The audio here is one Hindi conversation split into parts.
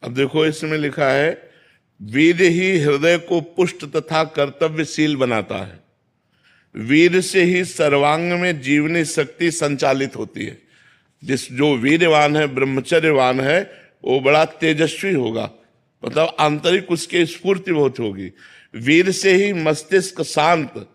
अब देखो इसमें लिखा है, वीर ही हृदय को पुष्ट तथा कर्तव्यशील बनाता है। वीर से ही सर्वांग में जीवनी शक्ति संचालित होती है। जो वीरवान है, ब्रह्मचर्यवान है, वो बड़ा तेजस्वी होगा, मतलब आंतरिक उसकी स्फूर्ति बहुत होगी। वीर से ही मस्तिष्क शांत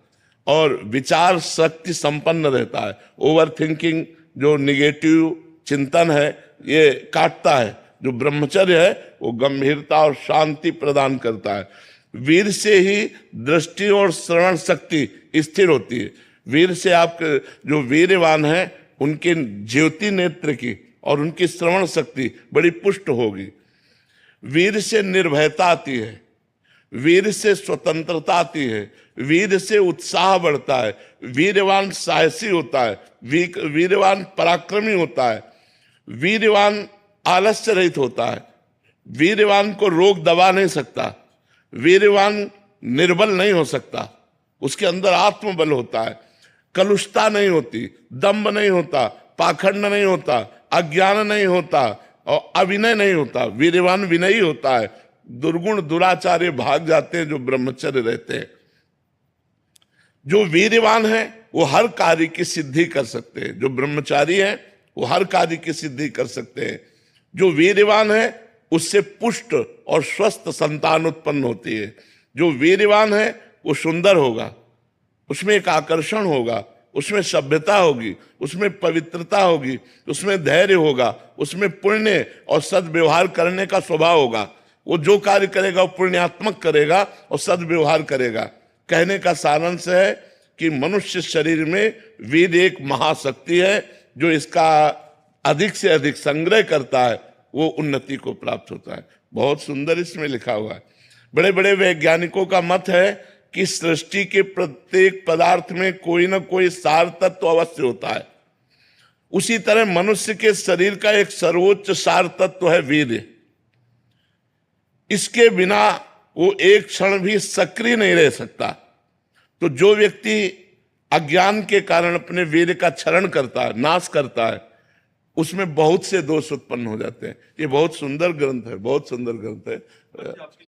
और विचार शक्ति संपन्न रहता है। ओवर थिंकिंग, जो निगेटिव चिंतन है, ये काटता है। जो ब्रह्मचर्य है वो गंभीरता और शांति प्रदान करता है। वीर से ही दृष्टि और श्रवण शक्ति स्थिर होती है। वीर से आपके जो वीरवान है उनके ज्योति नेत्र की और उनकी श्रवण शक्ति बड़ी पुष्ट होगी। वीर से निर्भयता आती है, वीर से स्वतंत्रता आती है, वीर से उत्साह बढ़ता है। वीरवान साहसी होता है, वीरवान पराक्रमी होता है, वीरवान आलस्य रहित होता है, वीरवान को रोग दबा नहीं सकता, वीरवान निर्बल नहीं हो सकता, उसके अंदर आत्मबल होता है, कलुषता नहीं होती, दंभ नहीं होता, पाखंड नहीं होता, अज्ञान नहीं होता और अविनय नहीं होता। वीरवान विनयी होता है। दुर्गुण दुराचार्य भाग जाते हैं जो ब्रह्मचर्य रहते हैं। जो वीरवान है वो हर कार्य की सिद्धि कर सकते हैं। जो ब्रह्मचारी है वो हर कार्य की सिद्धि कर सकते हैं। जो वीरवान है उससे पुष्ट और स्वस्थ संतान उत्पन्न होती है। जो वीरवान है वो सुंदर होगा, उसमें एक आकर्षण होगा, उसमें सभ्यता होगी, उसमें पवित्रता होगी, उसमें धैर्य होगा, उसमें पुण्य और सद्व्यवहार करने का स्वभाव होगा। वो जो कार्य करेगा वो पुण्यात्मक करेगा और सद्व्यवहार करेगा। कहने का सारांश है कि मनुष्य शरीर में वीर एक महाशक्ति है। जो इसका अधिक से अधिक संग्रह करता है वो उन्नति को प्राप्त होता है। बहुत सुंदर इसमें लिखा हुआ है। बड़े बड़े वैज्ञानिकों का मत है कि सृष्टि के प्रत्येक पदार्थ में कोई ना कोई सार तत्व अवश्य होता है। उसी तरह मनुष्य के शरीर का एक सर्वोच्च सार तत्व है वीर्य। इसके बिना वो एक क्षण भी सक्रिय नहीं रह सकता। तो जो व्यक्ति अज्ञान के कारण अपने वीर्य का क्षरण करता है, नाश करता है, उसमें बहुत से दोष उत्पन्न हो जाते हैं। ये बहुत सुंदर ग्रंथ है, बहुत सुंदर ग्रंथ है।